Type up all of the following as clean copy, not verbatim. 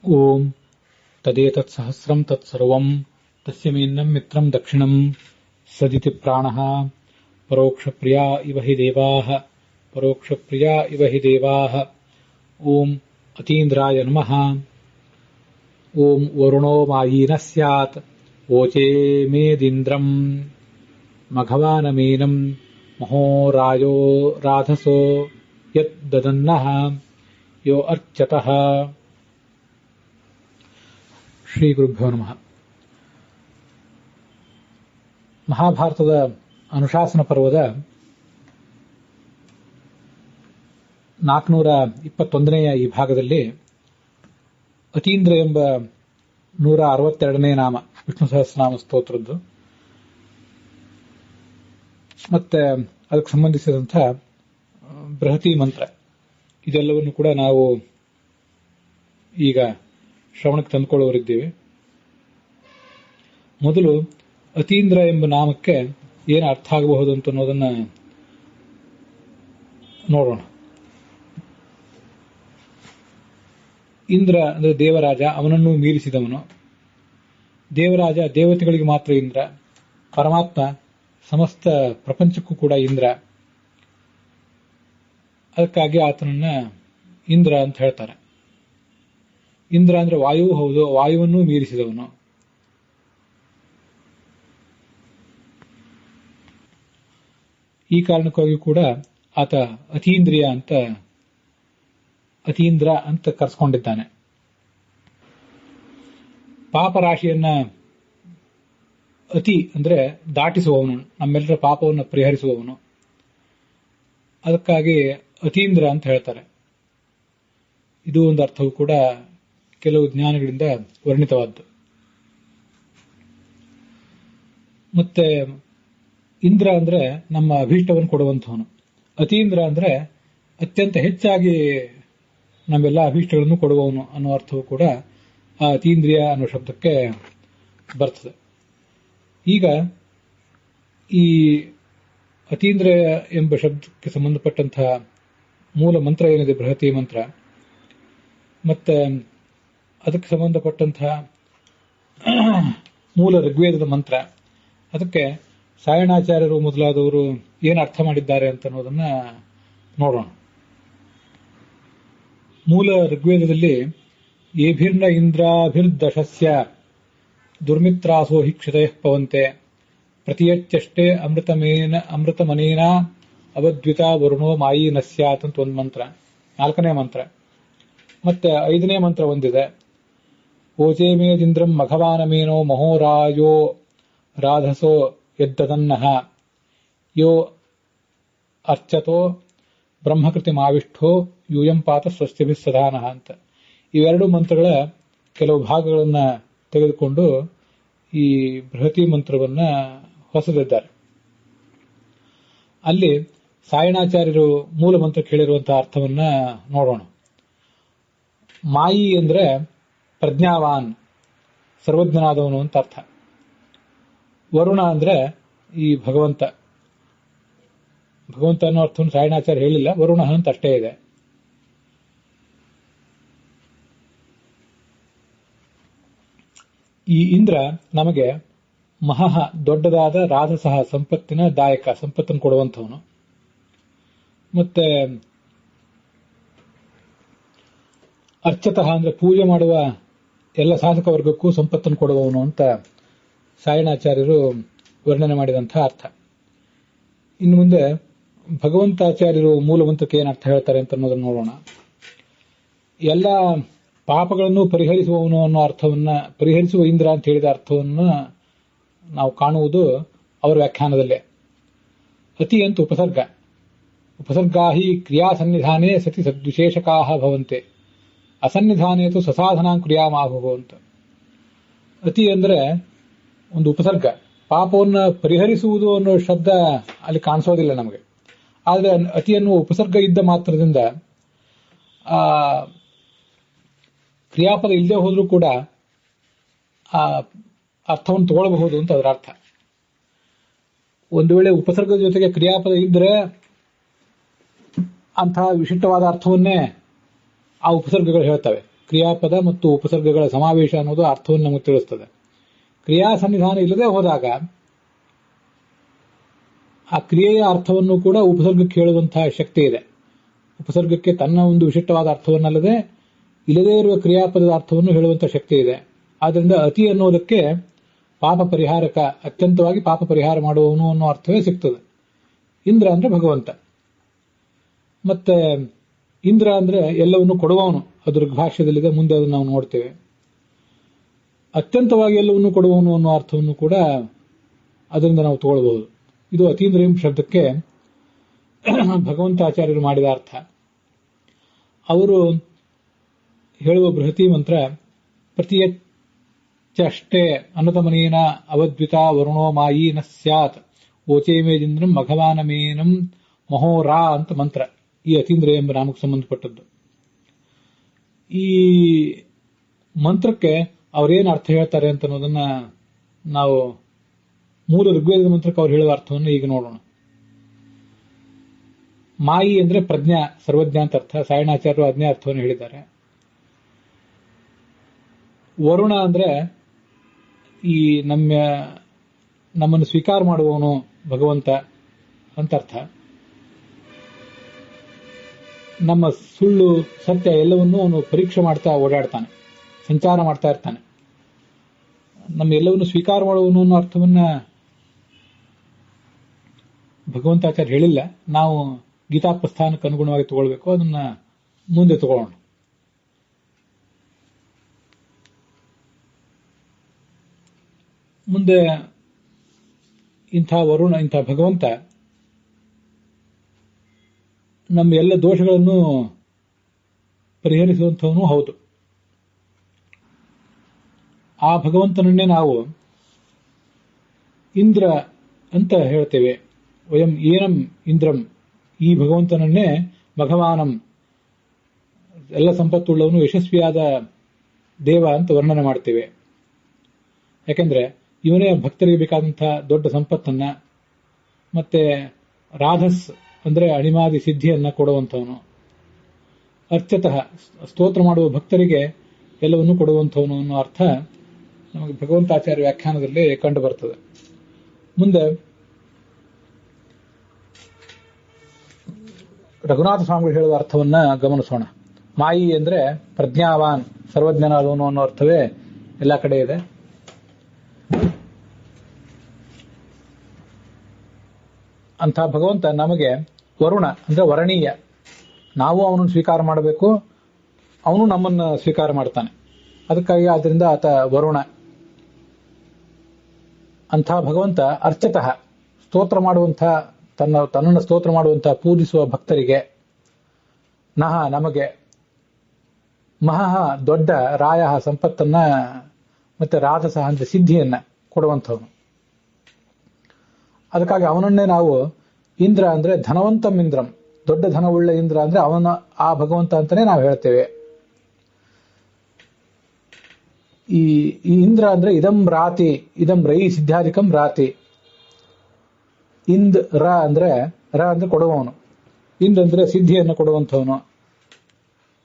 ಓಂ ತದೇತತ್ ಸಹಸ್ರಂ ತತ್ಸರ್ವಂ ತಸ್ಯ ಮೇನ್ನಂ ಮಿತ್ರಂ ದಕ್ಷಿಣಂ ಸದಿತಿ ಪ್ರಾಣಃ ಪರೋಕ್ಷಪ್ರಿಯಾ ಇವ ಹಿ ದೇವಾಃ ಪರೋಕ್ಷಪ್ರಿಯಾ ಇವ ಹಿ ದೇವಾಃ. ಓಂ ಅತೀಂದ್ರಾಯ ನಮಃ. ಓಂ ವರುಣೋ ಮಾಯೀನ ಸ್ಯಾತ್ ವೋಚೇ ಮೇದಿಂದ್ರಂ ಮಘವಾನಮೇನಂ ಮಹೋ ರಾಜೋ ರಾಧಸೋ ಯತ್ ದದನ್ನಃ ಯೋ ಅರ್ಚತಃ. ಶ್ರೀ ಗುರುಭ್ಯೋ ನಮಃ. ಮಹಾಭಾರತದ ಅನುಶಾಸನ ಪರ್ವದ 421ನೆಯ ಈ ಭಾಗದಲ್ಲಿ ಅತೀಂದ್ರ ಎಂಬ 162ನೇ ನಾಮ ವಿಷ್ಣು ಸಹಸ್ರನಾಮ ಸ್ತೋತ್ರದ್ದು ಮತ್ತೆ ಅದಕ್ಕೆ ಸಂಬಂಧಿಸಿದಂಥ ಬೃಹತಿ ಮಂತ್ರ ಇದೆಲ್ಲವನ್ನು ಕೂಡ ನಾವು ಈಗ ಶ್ರವಣಕ್ಕೆ ತಂದುಕೊಳ್ಳುವರಿದ್ದೇವೆ. ಮೊದಲು ಅತೀಂದ್ರ ಎಂಬ ನಾಮಕ್ಕೆ ಏನು ಅರ್ಥ ಆಗಬಹುದು ಅಂತ ಅನ್ನೋದನ್ನ ನೋಡೋಣ. ಇಂದ್ರ ಅಂದ್ರೆ ದೇವರಾಜ, ಅವನನ್ನು ಮೀರಿಸಿದವನು. ದೇವರಾಜ ದೇವತೆಗಳಿಗೆ ಮಾತ್ರ ಇಂದ್ರ, ಪರಮಾತ್ಮ ಸಮಸ್ತ ಪ್ರಪಂಚಕ್ಕೂ ಕೂಡ ಇಂದ್ರ. ಅದಕ್ಕಾಗಿ ಆತನನ್ನ ಇಂದ್ರ ಅಂತ ಹೇಳ್ತಾರೆ. ಇಂದ್ರ ಅಂದ್ರೆ ವಾಯು ಹೌದು, ವಾಯುವನ್ನೂ ಮೀರಿಸಿದವನು. ಈ ಕಾರಣಕ್ಕಾಗಿ ಕೂಡ ಆತ ಅತೀಂದ್ರ ಅಂತ ಕರೆಸ್ಕೊಂಡಿದ್ದಾನೆ. ಪಾಪರಾಶಿಯನ್ನ ಅತಿ ಅಂದ್ರೆ ದಾಟಿಸುವವನು, ನಮ್ಮೆಲ್ಲರ ಪಾಪವನ್ನು ಪರಿಹರಿಸುವವನು. ಅದಕ್ಕಾಗಿ ಅತೀಂದ್ರ ಅಂತ ಹೇಳ್ತಾರೆ. ಇದು ಒಂದು ಅರ್ಥವು ಕೂಡ ಕೆಲವು ಜ್ಞಾನಗಳಿಂದ ವರ್ಣಿತವಾದ್ದು. ಮತ್ತೆ ಇಂದ್ರ ಅಂದ್ರೆ ನಮ್ಮ ಅಭೀಷ್ಟವನ್ನು ಕೊಡುವಂತವನು. ಅತೀಂದ್ರ ಅಂದ್ರೆ ಅತ್ಯಂತ ಹೆಚ್ಚಾಗಿ ನಮ್ಮೆಲ್ಲ ಅಭೀಷ್ಟಗಳನ್ನು ಕೊಡುವವನು ಅನ್ನೋ ಅರ್ಥವು ಕೂಡ ಆ ಅತೀಂದ್ರಿಯ ಅನ್ನೋ ಶಬ್ದಕ್ಕೆ ಬರ್ತದೆ. ಈಗ ಈ ಅತೀಂದ್ರ ಎಂಬ ಶಬ್ದಕ್ಕೆ ಸಂಬಂಧಪಟ್ಟಂತಹ ಮೂಲ ಮಂತ್ರ ಏನಿದೆ, ಬೃಹತಿ ಮಂತ್ರ, ಮತ್ತೆ ಅದಕ್ಕೆ ಸಂಬಂಧಪಟ್ಟಂತಹ ಮೂಲ ಋಗ್ವೇದದ ಮಂತ್ರ, ಅದಕ್ಕೆ ಸಾಯಣಾಚಾರ್ಯರು ಮೊದಲಾದವರು ಏನು ಅರ್ಥ ಮಾಡಿದ್ದಾರೆ ಅಂತ ಅನ್ನೋದನ್ನ ನೋಡೋಣ. ಮೂಲ ಋಗ್ವೇದದಲ್ಲಿ ಏಭಿರ್ನ ಇಂದ್ರಾಭಿರ್ದಶಸ್ಯ ದುರ್ಮಿತ್ರಾಸೋ ಹಿ ಕ್ಷತಯಃ ಪವಂತೆ ಪ್ರತಿಯಚ್ಚಷ್ಟೇ ಅಮೃತಮನೇನ ಅವದ್ವಿತ ವರುಣೋ ಮಾಯಿ ನ ಸ್ಯಾತ್ ಅಂತ ಒಂದು ಮಂತ್ರ, 4ನೇ ಮಂತ್ರ. ಮತ್ತೆ 5ನೇ ಮಂತ್ರ ಒಂದಿದೆ, ಓಚೇ ಮೇದಿಂದ್ರಂ ಮಘವಾನಮೇನೋ ಮಹೋರಾಜೋ ರಾಧಸೋ ಯದ್ದದನ್ನಃ ಯೋ ಅರ್ಚತೋ ಬ್ರಹ್ಮಕೃತಿ ಮಾವಿಷ್ಠೋ ಯೂಯಂ ಪಾತ ಸ್ವಸ್ತಿಭಿಃ ಸದಾನಃ ಅಂತ. ಇವೆರಡು ಮಂತ್ರಗಳ ಕೆಲವು ಭಾಗಗಳನ್ನ ತೆಗೆದುಕೊಂಡು ಈ ಬೃಹತಿ ಮಂತ್ರವನ್ನ ಹೊಸದಿದ್ದಾರೆ. ಅಲ್ಲಿ ಸಾಯಣಾಚಾರ್ಯರು ಮೂಲ ಮಂತ್ರಕ್ಕೆ ಹೇಳಿರುವಂತಹ ಅರ್ಥವನ್ನ ನೋಡೋಣ. ಮಾಯಿ ಅಂದ್ರೆ ಪ್ರಜ್ಞಾವಾನ್, ಸರ್ವಜ್ಞನಾದವನು ಅಂತ ಅರ್ಥ. ವರುಣ ಅಂದ್ರೆ ಈ ಭಗವಂತ ಅನ್ನೋ ಅರ್ಥವನ್ನು ಸಾಯಣಾಚಾರ್ಯ ಹೇಳಿಲ್ಲ, ವರುಣ ಅಂತ ಅಷ್ಟೇ ಇದೆ. ಈ ಇಂದ್ರ ನಮಗೆ ಮಹಃ ದೊಡ್ಡದಾದ ರಾಧಸಹ ಸಂಪತ್ತಿನ ದಾಯಕ, ಸಂಪತ್ತನ್ನು ಕೊಡುವಂಥವನು. ಮತ್ತೆ ಅರ್ಚತಃ ಅಂದ್ರೆ ಪೂಜೆ ಮಾಡುವ ಎಲ್ಲ ಸಾಧಕ ವರ್ಗಕ್ಕೂ ಸಂಪತ್ತನ್ನು ಕೊಡುವವನು ಅಂತ ಸಾಯಣಾಚಾರ್ಯರು ವರ್ಣನೆ ಮಾಡಿದಂತಹ ಅರ್ಥ. ಇನ್ನು ಮುಂದೆ ಭಗವಂತಾಚಾರ್ಯರು ಮೂಲ ಮಂತ್ರಕ್ಕೆ ಏನು ಅರ್ಥ ಹೇಳ್ತಾರೆ ಅಂತ ಅನ್ನೋದನ್ನು ನೋಡೋಣ. ಎಲ್ಲ ಪಾಪಗಳನ್ನು ಪರಿಹರಿಸುವವನು ಅನ್ನೋ ಅರ್ಥವನ್ನ, ಪರಿಹರಿಸುವ ಇಂದ್ರ ಅಂತ ಹೇಳಿದ ಅರ್ಥವನ್ನು ನಾವು ಕಾಣುವುದು ಅವರ ವ್ಯಾಖ್ಯಾನದಲ್ಲೇ. ಅತಿ ಅಂತ ಉಪಸರ್ಗಾ ಹಿ ಕ್ರಿಯಾ ಸನ್ನಿಧಾನೇ ಸತಿ ಸದ್ವಿಶೇಷಕಾಹ ಭವಂತೆ ಅಸನ್ನಿಧಾನೇತು ಸಸಾಧನಾಂ ಕ್ರಿಯಾಮಾಹುವು ಅಂತ. ಅತಿ ಅಂದ್ರೆ ಒಂದು ಉಪಸರ್ಗ, ಪಾಪವನ್ನು ಪರಿಹರಿಸುವುದು ಅನ್ನೋ ಶಬ್ದ ಅಲ್ಲಿ ಕಾಣಿಸೋದಿಲ್ಲ ನಮಗೆ. ಆದರೆ ಅತಿ ಅನ್ನುವ ಉಪಸರ್ಗ ಇದ್ದ ಮಾತ್ರದಿಂದ ಆ ಕ್ರಿಯಾಪದ ಇಲ್ಲದೆ ಹೋದ್ರೂ ಕೂಡ ಆ ಅರ್ಥವನ್ನು ತಗೊಳ್ಳಬಹುದು ಅಂತ ಅದರ ಅರ್ಥ. ಒಂದು ವೇಳೆ ಉಪಸರ್ಗದ ಜೊತೆಗೆ ಕ್ರಿಯಾಪದ ಇದ್ರೆ ಅಂತಹ ವಿಶಿಷ್ಟವಾದ ಅರ್ಥವನ್ನೇ ಆ ಉಪಸರ್ಗಗಳು ಹೇಳ್ತವೆ. ಕ್ರಿಯಾಪದ ಮತ್ತು ಉಪಸರ್ಗಗಳ ಸಮಾವೇಶ ಅನ್ನೋದು ಅರ್ಥವನ್ನು ನಮಗೆ ತಿಳಿಸ್ತದೆ. ಕ್ರಿಯಾ ಸನ್ನಿಧಾನ ಇಲ್ಲದೆ ಹೋದಾಗ ಆ ಕ್ರಿಯೆಯ ಅರ್ಥವನ್ನು ಕೂಡ ಉಪಸರ್ಗಕ್ಕೆ ಹೇಳುವಂತಹ ಶಕ್ತಿ ಇದೆ. ಉಪಸರ್ಗಕ್ಕೆ ತನ್ನ ಒಂದು ವಿಶಿಷ್ಟವಾದ ಅರ್ಥವನ್ನಲ್ಲದೆ ಇಲ್ಲದೇ ಇರುವ ಕ್ರಿಯಾಪದದ ಅರ್ಥವನ್ನು ಹೇಳುವಂತಹ ಶಕ್ತಿ ಇದೆ. ಆದ್ದರಿಂದ ಅತಿ ಅನ್ನೋದಕ್ಕೆ ಪಾಪ ಪರಿಹಾರಕ, ಅತ್ಯಂತವಾಗಿ ಪಾಪ ಪರಿಹಾರ ಮಾಡುವವನು ಅನ್ನೋ ಅರ್ಥವೇ ಸಿಗ್ತದೆ. ಇಂದ್ರ ಅಂದ್ರೆ ಭಗವಂತ. ಮತ್ತೆ ಇಂದ್ರ ಅಂದ್ರೆ ಎಲ್ಲವನ್ನು ಕೊಡುವವನು, ಅದು ಋಗ್ಭಾಷ್ಯದಲ್ಲಿದೆ, ಮುಂದೆ ಅದನ್ನು ನಾವು ನೋಡ್ತೇವೆ. ಅತ್ಯಂತವಾಗಿ ಎಲ್ಲವನ್ನು ಕೊಡುವವನು ಅನ್ನೋ ಅರ್ಥವನ್ನು ಕೂಡ ಅದರಿಂದ ನಾವು ತಗೊಳ್ಬಹುದು. ಇದು ಅತೀಂದ್ರಿಯಂ ಶಬ್ದಕ್ಕೆ ಭಗವಂತಾಚಾರ್ಯರು ಮಾಡಿದ ಅರ್ಥ. ಅವರು ಹೇಳುವ ಬೃಹತಿ ಮಂತ್ರ ಪ್ರತಿಯಚ್ಚಷ್ಟೇ ಅನತಮನೇನ ಅವದ್ವಿತ ವರುಣೋ ಮಾಯಿ ನ ಸ್ಯಾತ್ ಓಚೇಮೇದಿಂದ್ರಂ ಮಘವಾನಮೇನಂ ಮಹೋರಾ ಅಂತ ಮಂತ್ರ. ಈ ಅತೀಂದ್ರಿಯ ಎಂಬ ನಾಮಕ್ಕೆ ಸಂಬಂಧಪಟ್ಟದ್ದು. ಈ ಮಂತ್ರಕ್ಕೆ ಅವರೇನು ಅರ್ಥ ಹೇಳ್ತಾರೆ ಅಂತ ಅನ್ನೋದನ್ನ ನಾವು ಮೂಲ ಋಗ್ವೇದದ ಮಂತ್ರಕ್ಕೆ ಅವ್ರು ಹೇಳುವ ಅರ್ಥವನ್ನು ಈಗ ನೋಡೋಣ. ಮಾಯಿ ಅಂದ್ರೆ ಪ್ರಜ್ಞಾ, ಸರ್ವಜ್ಞ ಅಂತ ಅರ್ಥ. ಸಾಯಣಾಚಾರ್ಯರು ಅದನ್ನೇ ಅರ್ಥವನ್ನು ಹೇಳಿದ್ದಾರೆ. ವರುಣ ಅಂದ್ರೆ ಈ ನಮ್ಮನ್ನು ಸ್ವೀಕಾರ ಮಾಡುವವನು ಭಗವಂತ ಅಂತ ಅರ್ಥ. ನಮ್ಮ ಸುಳ್ಳು ಸತ್ಯ ಎಲ್ಲವನ್ನೂ ಅವನು ಪರೀಕ್ಷೆ ಮಾಡ್ತಾ ಓಡಾಡ್ತಾನೆ, ಸಂಚಾರ ಮಾಡ್ತಾ ಇರ್ತಾನೆ. ನಮ್ಮ ಎಲ್ಲವನ್ನು ಸ್ವೀಕಾರ ಮಾಡುವವನು ಅನ್ನೋ ಅರ್ಥವನ್ನ ಭಗವಂತಾಚಾರ್ಯ ಹೇಳಿಲ್ಲ. ನಾವು ಗೀತಾಪ್ರಸ್ಥಾನಕ್ಕೆ ಅನುಗುಣವಾಗಿ ತಗೊಳ್ಬೇಕು. ಅದನ್ನ ಮುಂದೆ ತಗೊಳ್ಳೋಣ. ಮುಂದೆ ಇಂಥ ವರುಣ, ಇಂಥ ಭಗವಂತ ನಮ್ಮ ಎಲ್ಲ ದೋಷಗಳನ್ನು ಪರಿಹರಿಸುವಂಥವನು ಹೌದು. ಆ ಭಗವಂತನನ್ನೇ ನಾವು ಇಂದ್ರ ಅಂತ ಹೇಳ್ತೇವೆ. ವಯಂ ಏನಂ ಇಂದ್ರಂ, ಈ ಭಗವಂತನನ್ನೇ ಭಗವಾನಂ, ಎಲ್ಲ ಸಂಪತ್ತುಳ್ಳವನು, ಯಶಸ್ವಿಯಾದ ದೇವ ಅಂತ ವರ್ಣನೆ ಮಾಡ್ತೇವೆ. ಯಾಕೆಂದ್ರೆ ಇವನೇ ಭಕ್ತರಿಗೆ ಬೇಕಾದಂತಹ ದೊಡ್ಡ ಸಂಪತ್ತನ್ನ, ಮತ್ತೆ ರಾಧಸ್ ಅಂದ್ರೆ ಅಣಿಮಾದಿ ಸಿದ್ಧಿಯನ್ನ ಕೊಡುವಂಥವನು, ಅರ್ಚತಃ ಸ್ತೋತ್ರ ಮಾಡುವ ಭಕ್ತರಿಗೆ ಎಲ್ಲವನ್ನೂ ಕೊಡುವಂಥವನು ಅನ್ನೋ ಅರ್ಥ ನಮಗೆ ಭಗವಂತಾಚಾರ್ಯ ವ್ಯಾಖ್ಯಾನದಲ್ಲಿ ಕಂಡು ಬರ್ತದೆ. ಮುಂದೆ ರಘುನಾಥ ಸ್ವಾಮಿಗಳು ಹೇಳುವ ಅರ್ಥವನ್ನ ಗಮನಿಸೋಣ. ಮಾಯಿ ಅಂದ್ರೆ ಪ್ರಜ್ಞಾವಾನ್, ಸರ್ವಜ್ಞನಾದವನು ಅನ್ನೋ ಅರ್ಥವೇ ಎಲ್ಲ ಕಡೆ ಇದೆ. ಅಂಥ ಭಗವಂತ ನಮಗೆ ವರುಣ ಅಂದ್ರೆ ವರಣೀಯ, ನಾವು ಅವನನ್ನು ಸ್ವೀಕಾರ ಮಾಡಬೇಕು, ಅವನು ನಮ್ಮನ್ನು ಸ್ವೀಕಾರ ಮಾಡ್ತಾನೆ. ಅದಕ್ಕಾಗಿ ಆದ್ರಿಂದ ಆತ ವರುಣ. ಅಂಥ ಭಗವಂತ ಅರ್ಚತಃ, ಸ್ತೋತ್ರ ಮಾಡುವಂಥ, ತನ್ನನ್ನು ಸ್ತೋತ್ರ ಮಾಡುವಂಥ, ಪೂಜಿಸುವ ಭಕ್ತರಿಗೆ, ನಹ ನಮಗೆ, ಮಹಃ ದೊಡ್ಡ, ರಾಯ ಸಂಪತ್ತನ್ನ, ಮತ್ತೆ ರಾಧಸ ಅಂದ್ರೆ ಸಿದ್ಧಿಯನ್ನ ಕೊಡುವಂಥವನು. ಅದಕ್ಕಾಗಿ ಅವನನ್ನೇ ನಾವು ಇಂದ್ರ ಅಂದ್ರೆ ಧನವಂತಂ ಇಂದ್ರಂ, ದೊಡ್ಡ ಧನವುಳ್ಳ ಇಂದ್ರ ಅಂದ್ರೆ ಅವನ, ಆ ಭಗವಂತ ಅಂತಾನೆ ನಾವು ಹೇಳ್ತೇವೆ. ಈ ಇಂದ್ರ ಅಂದ್ರೆ ಇದಂ ರಾತಿ, ಇದಂ ರೈ ಸಿದ್ಧಾಧಿಕಂ ರಾತಿ. ಇಂದ್ ರ ಅಂದ್ರೆ ಕೊಡುವವನು, ಇಂದ್ ಅಂದ್ರೆ ಸಿದ್ಧಿಯನ್ನು ಕೊಡುವಂಥವನು.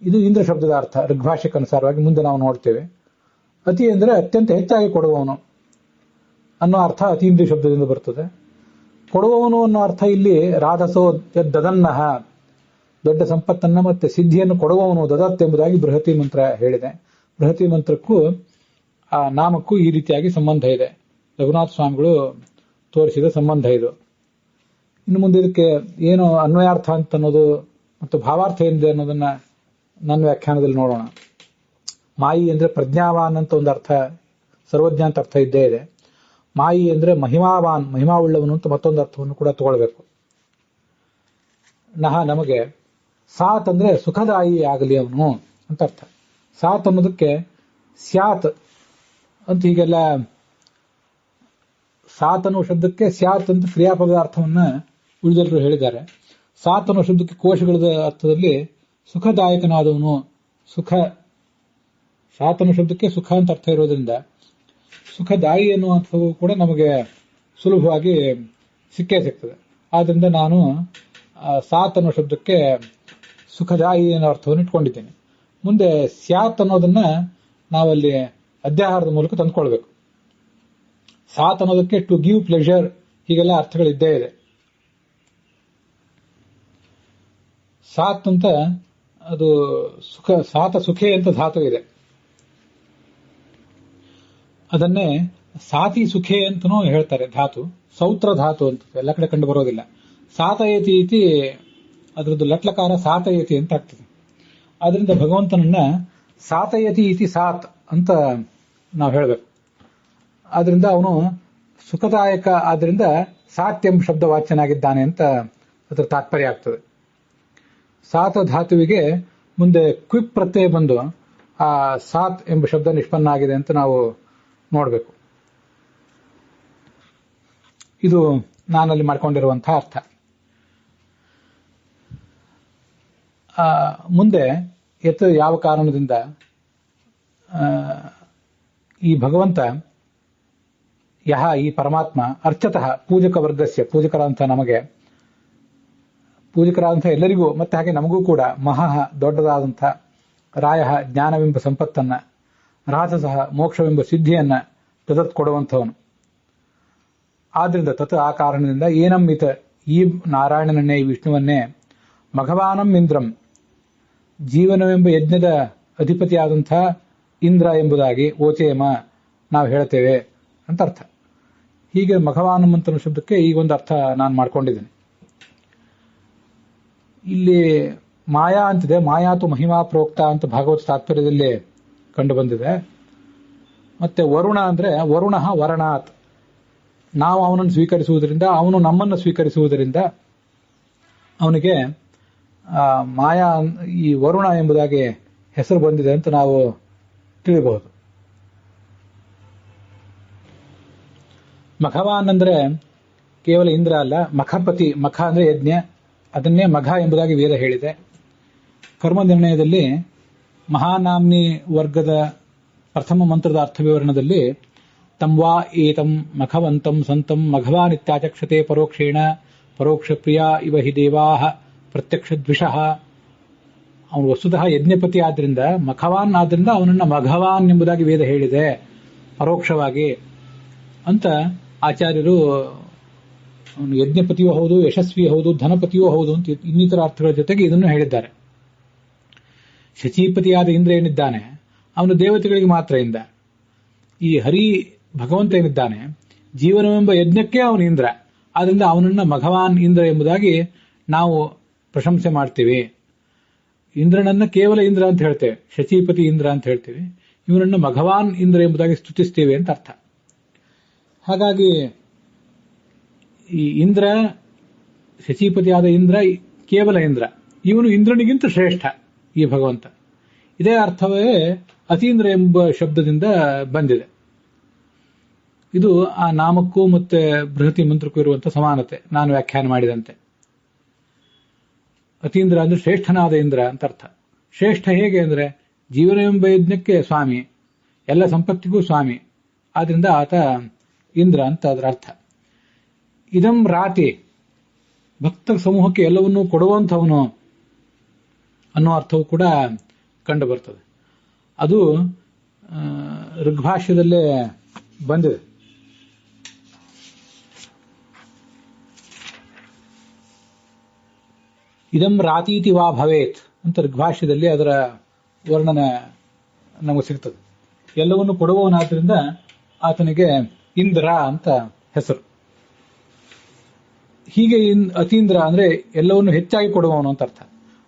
ಇದು ಇಂದ್ರ ಶಬ್ದದ ಅರ್ಥ ಋಗ್ಭಾಷ್ಯಕ್ಕನುಸಾರವಾಗಿ ಮುಂದೆ ನಾವು ನೋಡ್ತೇವೆ. ಅತಿ ಅಂದ್ರೆ ಅತ್ಯಂತ ಹೆಚ್ಚಾಗಿ ಕೊಡುವವನು ಅನ್ನೋ ಅರ್ಥ ಅತೀಂದ್ರಿಯ ಶಬ್ದದಿಂದ ಬರ್ತದೆ. ಕೊಡುವವನು ಅನ್ನೋ ಅರ್ಥ ಇಲ್ಲಿ ರಾಧಸೋ ದದನ್ನಹ, ದೊಡ್ಡ ಸಂಪತ್ತನ್ನ ಮತ್ತೆ ಸಿದ್ಧಿಯನ್ನು ಕೊಡುವವನು ದದತ್ ಎಂಬುದಾಗಿ ಬೃಹತಿ ಮಂತ್ರ ಹೇಳಿದೆ. ಬೃಹತಿ ಮಂತ್ರಕ್ಕೂ ಆ ನಾಮಕ್ಕೂ ಈ ರೀತಿಯಾಗಿ ಸಂಬಂಧ ಇದೆ. ರಘುನಾಥ ಸ್ವಾಮಿಗಳು ತೋರಿಸಿದ ಸಂಬಂಧ ಇದು. ಇನ್ನು ಮುಂದೆ ಇದಕ್ಕೆ ಏನು ಅನ್ವಯಾರ್ಥ ಅಂತ ಅನ್ನೋದು ಮತ್ತು ಭಾವಾರ್ಥ ಏನಿದೆ ಅನ್ನೋದನ್ನ ನನ್ನ ವ್ಯಾಖ್ಯಾನದಲ್ಲಿ ನೋಡೋಣ. ಮಾಯಿ ಅಂದ್ರೆ ಪ್ರಜ್ಞಾವಾನ್ ಅಂತ ಒಂದು ಅರ್ಥ, ಸರ್ವಜ್ಞ ಅಂತ ಅರ್ಥ ಇದ್ದೇ ಇದೆ. ಮಾಯಿ ಅಂದ್ರೆ ಮಹಿಮಾವಾನ್, ಮಹಿಮಾವುಳ್ಳವನು ಅಂತ ಮತ್ತೊಂದು ಅರ್ಥವನ್ನು ಕೂಡ ತಗೊಳ್ಬೇಕು. ನಹ ನಮಗೆ, ಸಾತ್ ಅಂದ್ರೆ ಸುಖದಾಯಿ ಆಗಲಿ ಅವನು ಅಂತ ಅರ್ಥ. ಸಾತ್ ಅನ್ನೋದಕ್ಕೆ ಸ್ಯಾತ್ ಅಂತ ಹೀಗೆಲ್ಲ, ಸಾತ್ ಅನ್ನೋ ಶಬ್ದಕ್ಕೆ ಸ್ಯಾತ್ ಅಂತ ಕ್ರಿಯಾಪದದ ಅರ್ಥವನ್ನ ಉಳಿದೆಲ್ಲರೂ ಹೇಳಿದ್ದಾರೆ. ಸಾತ್ ಅನ್ನೋ ಶಬ್ದಕ್ಕೆ ಕೋಶಗಳ ಅರ್ಥದಲ್ಲಿ ಸುಖದಾಯಕನಾದವನು, ಸುಖ, ಸಾತ್ ಅನ್ನೋ ಶಬ್ದಕ್ಕೆ ಸುಖ ಅಂತ ಅರ್ಥ ಇರೋದ್ರಿಂದ ಸುಖದಾಯಿ ಅನ್ನೋ ಅರ್ಥವು ಕೂಡ ನಮಗೆ ಸುಲಭವಾಗಿ ಸಿಕ್ಕೇ ಸಿಗ್ತದೆ. ಆದ್ರಿಂದ ನಾನು ಸಾತ್ ಅನ್ನೋ ಶಬ್ದಕ್ಕೆ ಸುಖದಾಯಿ ಅನ್ನೋ ಅರ್ಥವನ್ನು ಇಟ್ಕೊಂಡಿದ್ದೇನೆ. ಮುಂದೆ ಸ್ಯಾತ್ ಅನ್ನೋದನ್ನ ನಾವಲ್ಲಿ ಅಧ್ಯಾಹಾರದ ಮೂಲಕ ತಂದ್ಕೊಳ್ಬೇಕು. ಸಾತ್ ಅನ್ನೋದಕ್ಕೆ ಟು ಗಿವ್ ಪ್ಲೆಷರ್, ಹೀಗೆಲ್ಲ ಅರ್ಥಗಳಿದ್ದೇ ಇದೆ. ಸಾತ್ ಅಂತ ಅದು ಸುಖ, ಸಾತ ಸುಖೆ ಅಂತ ಧಾತು ಇದೆ. ಅದನ್ನೇ ಸಾತಿ ಸುಖೆ ಅಂತನೂ ಹೇಳ್ತಾರೆ ಧಾತು. ಸೌತ್ರ ಧಾತು ಅಂತ ಎಲ್ಲ ಕಡೆ ಕಂಡು ಬರೋದಿಲ್ಲ. ಸಾತಯತಿ ಇತಿ ಅದರದ್ದು ಲಟ್ಲಕಾರ ಸಾತಯತಿ ಅಂತ ಆಗ್ತದೆ. ಆದ್ರಿಂದ ಭಗವಂತನನ್ನ ಸಾತಯತಿ ಇತಿ ಸಾತ್ ಅಂತ ನಾವು ಹೇಳಬೇಕು. ಆದ್ರಿಂದ ಅವನು ಸುಖದಾಯಕ, ಆದ್ರಿಂದ ಸಾತ್ಯಂ ಶಬ್ದ ವಾಚ್ಯನಾಗಿದ್ದಾನೆ ಅಂತ ಅದರ ತಾತ್ಪರ್ಯ ಆಗ್ತದೆ. ಸಾತ ಧಾತುವಿಗೆ ಮುಂದೆ ಕ್ವಿಪ್ ಪ್ರತ್ಯಯ ಬಂದು ಆ ಸಾತ್ ಎಂಬ ಶಬ್ದ ನಿಷ್ಪನ್ನ ಆಗಿದೆ ಅಂತ ನಾವು ನೋಡಬೇಕು. ಇದು ನಾನಲ್ಲಿ ಮಾಡ್ಕೊಂಡಿರುವಂತಹ ಅರ್ಥ. ಮುಂದೆ ಯಾವ ಕಾರಣದಿಂದ ಈ ಭಗವಂತ ಈ ಪರಮಾತ್ಮ ಅರ್ಚತಃ ಪೂಜಕ ವರ್ಗಸ್ಯ, ಪೂಜಕರಾದಂಥ ನಮಗೆ, ಪೂಜಕರಾದಂಥ ಎಲ್ಲರಿಗೂ ಮತ್ತೆ ಹಾಗೆ ನಮಗೂ ಕೂಡ ಮಹಃ ದೊಡ್ಡದಾದಂಥ ರಾಯ ಜ್ಞಾನವೆಂಬ ಸಂಪತ್ತನ್ನ, ರಾಜಸಃ ಮೋಕ್ಷವೆಂಬ ಸಿದ್ಧಿಯನ್ನ ತದತ್ ಕೊಡುವಂಥವನು. ಆದ್ರಿಂದ ತತ್ ಆ ಕಾರಣದಿಂದ ಏನಂ ಇತ ಈ ನಾರಾಯಣನನ್ನೇ, ಈ ವಿಷ್ಣುವನ್ನೇ, ಮಘವಾನಂ ಇಂದ್ರಂ ಜೀವನವೆಂಬ ಯಜ್ಞದ ಅಧಿಪತಿಯಾದಂಥ ಇಂದ್ರ ಎಂಬುದಾಗಿ ಓಚೇಮ ನಾವು ಹೇಳ್ತೇವೆ ಅಂತ ಅರ್ಥ. ಹೀಗೆ ಮಘವಾನಂ ಅಂತ ಶಬ್ದಕ್ಕೆ ಈಗೊಂದು ಅರ್ಥ ನಾನು ಮಾಡ್ಕೊಂಡಿದ್ದೇನೆ. ಇಲ್ಲಿ ಮಾಯಾ ಅಂತಿದೆ, ಮಾಯಾತು ಮಹಿಮಾ ಪ್ರೋಕ್ತ ಅಂತ ಭಾಗವತ ತಾತ್ಪರ್ಯದಲ್ಲಿ ಕಂಡು ಬಂದಿದೆ. ಮತ್ತೆ ವರುಣ ಅಂದ್ರೆ ವರುಣ ವರಣಾತ್, ನಾವು ಅವನನ್ನು ಸ್ವೀಕರಿಸುವುದರಿಂದ, ಅವನು ನಮ್ಮನ್ನು ಸ್ವೀಕರಿಸುವುದರಿಂದ ಅವನಿಗೆ ಮಾಯಾ, ಈ ವರುಣ ಎಂಬುದಾಗಿ ಹೆಸರು ಬಂದಿದೆ ಅಂತ ನಾವು ತಿಳಿಬಹುದು. ಮಖವಾನ್ ಅಂದ್ರೆ ಕೇವಲ ಇಂದ್ರ ಅಲ್ಲ, ಮಖಪತಿ. ಮಖ ಅಂದ್ರೆ ಯಜ್ಞ, ಅದನ್ನೇ ಮಘ ಎಂಬುದಾಗಿ ವೇದ ಹೇಳಿದೆ. ಕರ್ಮ ನಿರ್ಣಯದಲ್ಲಿ ಮಹಾನಾಮ್ನಿ ವರ್ಗದ ಪ್ರಥಮ ಮಂತ್ರದ ಅರ್ಥ ವಿವರಣದಲ್ಲಿ ತಮ್ವಾ ಏತಂ ಮಖವಂತಂ ಸಂತಂ ಮಘವಾನ್ ಇತ್ಯಾಚಕ್ಷತೆ ಪರೋಕ್ಷೇಣ ಪರೋಕ್ಷ ಪ್ರಿಯ ಇವ ಹಿ ದೇವಾಹ ಪ್ರತ್ಯಕ್ಷ ದ್ವಿಷಃ. ಅವನು ವಸ್ತುತಃ ಯಜ್ಞಪತಿ ಆದ್ರಿಂದ, ಮಖವಾನ್ ಆದ್ರಿಂದ ಅವನನ್ನ ಮಘವಾನ್ ಎಂಬುದಾಗಿ ವೇದ ಹೇಳಿದೆ ಪರೋಕ್ಷವಾಗಿ ಅಂತ ಆಚಾರ್ಯರು. ಅವನು ಯಜ್ಞಪತಿಯೂ ಹೌದು, ಯಶಸ್ವಿಯೂ ಹೌದು, ಧನಪತಿಯೂ ಹೌದು ಅಂತ ಇನ್ನಿತರ ಅರ್ಥಗಳ ಜೊತೆಗೆ ಇದನ್ನು ಹೇಳಿದ್ದಾರೆ. ಶಚೀಪತಿಯಾದ ಇಂದ್ರ ಏನಿದ್ದಾನೆ ಅವನು ದೇವತೆಗಳಿಗೆ ಮಾತ್ರ ಇಂದ್ರ. ಈ ಹರಿ ಭಗವಂತ ಏನಿದ್ದಾನೆ ಜೀವನವೆಂಬ ಯಜ್ಞಕ್ಕೆ ಅವನು ಇಂದ್ರ. ಆದ್ರಿಂದ ಅವನನ್ನ ಮಘವಾನ್ ಇಂದ್ರ ಎಂಬುದಾಗಿ ನಾವು ಪ್ರಶಂಸೆ ಮಾಡ್ತೀವಿ. ಇಂದ್ರನನ್ನ ಕೇವಲ ಇಂದ್ರ ಅಂತ ಹೇಳ್ತೇವೆ, ಶಚೀಪತಿ ಇಂದ್ರ ಅಂತ ಹೇಳ್ತೀವಿ. ಇವನನ್ನ ಮಘವಾನ್ ಇಂದ್ರ ಎಂಬುದಾಗಿ ಸ್ತುತಿಸ್ತೇವೆ ಅಂತ ಅರ್ಥ. ಹಾಗಾಗಿ ಈ ಇಂದ್ರ, ಶಚೀಪತಿಯಾದ ಇಂದ್ರ ಕೇವಲ ಇಂದ್ರ, ಇವನು ಇಂದ್ರನಿಗಿಂತ ಶ್ರೇಷ್ಠ ಈ ಭಗವಂತ. ಇದೇ ಅರ್ಥವೇ ಅತೀಂದ್ರ ಎಂಬ ಶಬ್ದದಿಂದ ಬಂದಿದೆ. ಇದು ಆ ನಾಮಕ್ಕೂ ಮತ್ತೆ ಬೃಹತಿ ಮಂತ್ರಕ್ಕೂ ಇರುವಂತಹ ಸಮಾನತೆ ನಾನು ವ್ಯಾಖ್ಯಾನ ಮಾಡಿದಂತೆ. ಅತೀಂದ್ರ ಅಂದ್ರೆ ಶ್ರೇಷ್ಠನಾದ ಇಂದ್ರ ಅಂತ ಅರ್ಥ. ಶ್ರೇಷ್ಠ ಹೇಗೆ ಅಂದ್ರೆ ಜೀವನವೆಂಬ ಯಜ್ಞಕ್ಕೆ ಸ್ವಾಮಿ, ಎಲ್ಲ ಸಂಪತ್ತಿಗೂ ಸ್ವಾಮಿ, ಆದ್ರಿಂದ ಆತ ಇಂದ್ರ ಅಂತ ಅದರ ಅರ್ಥ. ಇದಂ ರಾತಿ, ಭಕ್ತ ಸಮೂಹಕ್ಕೆ ಎಲ್ಲವನ್ನೂ ಕೊಡುವಂಥವನು ಅನ್ನೋ ಅರ್ಥವು ಕೂಡ ಕಂಡು ಬರ್ತದೆ. ಅದು ಋಗ್ಭಾಷ್ಯದಲ್ಲೇ ಬಂದಿದೆ. ಇದಂ ರಾತೀತಿ ವಾ ಭವೇತ್ ಅಂತ ಋಗ್ಭಾಷ್ಯದಲ್ಲಿ ಅದರ ವರ್ಣನೆ ನಮಗೆ ಸಿಗ್ತದೆ. ಎಲ್ಲವನ್ನು ಕೊಡುವವನಾದ್ರಿಂದ ಆತನಿಗೆ ಇಂದ್ರ ಅಂತ ಹೆಸರು. ಹೀಗೆ ಅತೀಂದ್ರ ಅಂದ್ರೆ ಎಲ್ಲವನ್ನು ಹೆಚ್ಚಾಗಿ ಕೊಡುವವನು ಅಂತ ಅರ್ಥ.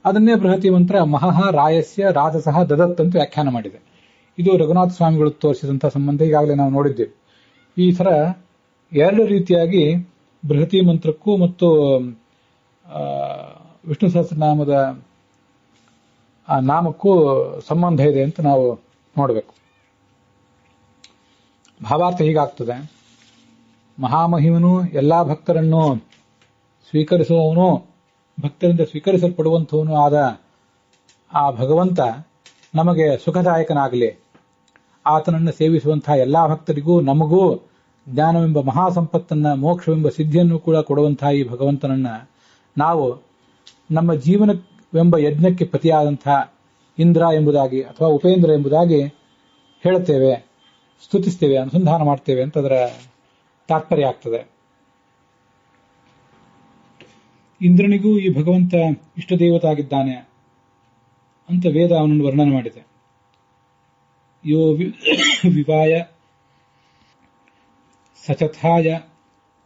ಅದನ್ನೇ ಬೃಹತಿ ಮಂತ್ರ ಮಹಃ ರಾಯಸ್ಯ ರಾಜಸಃ ದದತ್ ಅಂತ ವ್ಯಾಖ್ಯಾನ ಮಾಡಿದೆ. ಇದು ರಘುನಾಥ ಸ್ವಾಮಿಗಳು ತೋರಿಸಿದಂತಹ ಸಂಬಂಧ ಈಗಾಗಲೇ ನಾವು ನೋಡಿದ್ದೇವೆ. ಈ ಥರ ಎರಡು ರೀತಿಯಾಗಿ ಬೃಹತಿ ಮಂತ್ರಕ್ಕೂ ಮತ್ತು ವಿಷ್ಣು ಸಹಸ್ರನಾಮದ ಆ ನಾಮಕ್ಕೂ ಸಂಬಂಧ ಇದೆ ಅಂತ ನಾವು ನೋಡಬೇಕು. ಭಾವಾರ್ಥ ಹೀಗಾಗ್ತದೆ: ಮಹಾಮಹಿಮನು, ಎಲ್ಲಾ ಭಕ್ತರನ್ನು ಸ್ವೀಕರಿಸುವವನು, ಭಕ್ತರಿಂದ ಸ್ವೀಕರಿಸಲ್ಪಡುವಂಥವನು ಆದ ಆ ಭಗವಂತ ನಮಗೆ ಸುಖದಾಯಕನಾಗಲಿ. ಆತನನ್ನು ಸೇವಿಸುವಂತಹ ಎಲ್ಲಾ ಭಕ್ತರಿಗೂ ನಮಗೂ ಜ್ಞಾನವೆಂಬ ಮಹಾಸಂಪತ್ತನ್ನ, ಮೋಕ್ಷವೆಂಬ ಸಿದ್ಧಿಯನ್ನು ಕೂಡ ಕೊಡುವಂತಹ ಈ ಭಗವಂತನನ್ನ ನಾವು ನಮ್ಮ ಜೀವನವೆಂಬ ಯಜ್ಞಕ್ಕೆ ಪತಿಯಾದಂತಹ ಇಂದ್ರ ಎಂಬುದಾಗಿ ಅಥವಾ ಉಪೇಂದ್ರ ಎಂಬುದಾಗಿ ಹೇಳುತ್ತೇವೆ, ಸ್ತುತಿಸ್ತೇವೆ, ಅನುಸಂಧಾನ ಮಾಡ್ತೇವೆ ಅಂತ ಅದರ ತಾತ್ಪರ್ಯ ಆಗ್ತದೆ. ಇಂದ್ರನಿಗೂ ಈ ಭಗವಂತ ಇಷ್ಟ ದೇವತಾಗಿದ್ದಾನೆ ಅಂತ ವೇದ ಅವನನ್ನು ವರ್ಣನೆ ಮಾಡಿದೆ. ಯೋ ವಿವಾಯ ಸಚಥಾಯ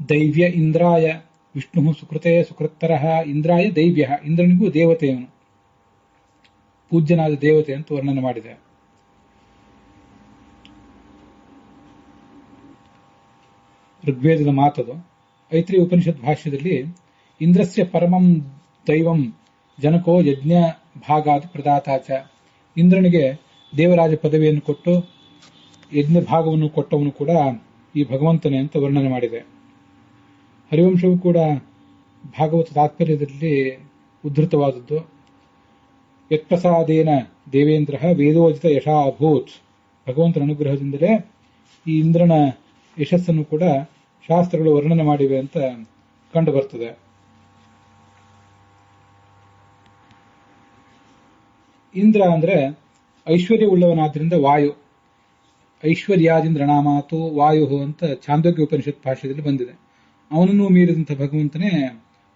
ದೈವ್ಯ ಇಂದ್ರಾಯ ವಿಷ್ಣು ಸುಕೃತೆ ಸುಕೃತ್ತರ ಇಂದ್ರಾಯ ದೈವ್ಯ, ಇಂದ್ರನಿಗೂ ದೇವತೆಯವನು, ಪೂಜ್ಯನಾದ ದೇವತೆ ಅಂತ ವರ್ಣನೆ ಮಾಡಿದೆ. ಋಗ್ವೇದದ ಮಾತದು. ಐತ್ರೇಯ ಉಪನಿಷತ್ ಭಾಷ್ಯದಲ್ಲಿ ಇಂದ್ರಸ್ಯ ಪರಮಂ ದೈವಂ ಜನಕೋ ಯಜ್ಞ ಭಾಗಾದಿ ಪ್ರದಾತಾಚ, ಇಂದ್ರನಿಗೆ ದೇವರಾಜ ಪದವಿಯನ್ನು ಕೊಟ್ಟು ಯಜ್ಞ ಭಾಗವನ್ನು ಕೊಟ್ಟವನು ಕೂಡ ಈ ಭಗವಂತನೇ ಅಂತ ವರ್ಣನೆ ಮಾಡಿದೆ. ಹರಿವಂಶವು ಕೂಡ ಭಾಗವತ ತಾತ್ಪರ್ಯದಲ್ಲಿ ಉದ್ಧೃತವಾದದ್ದು. ಯತ್ಪ್ರಸಾದೇನ ದೇವೇಂದ್ರ ವೇದೋಜಿತ ಯಶಾ ಅಭೂತ್, ಭಗವಂತನ ಅನುಗ್ರಹದಿಂದಲೇ ಈ ಇಂದ್ರನ ಯಶಸ್ಸನ್ನು ಕೂಡ ಶಾಸ್ತ್ರಗಳು ವರ್ಣನೆ ಮಾಡಿವೆ ಅಂತ ಕಂಡು ಬರ್ತದೆ. ಇಂದ್ರ ಅಂದ್ರೆ ಐಶ್ವರ್ಯವುಳ್ಳವನಾದ್ರಿಂದ ವಾಯು, ಐಶ್ವರ್ಯಾದಿಂದ್ರನಾಮಾತು ವಾಯು ಅಂತ ಛಾಂದೋಗ್ಯ ಉಪನಿಷತ್ ಭಾಷ್ಯದಲ್ಲಿ ಬಂದಿದೆ. ಅವನನ್ನು ಮೀರಿದಂಥ ಭಗವಂತನೇ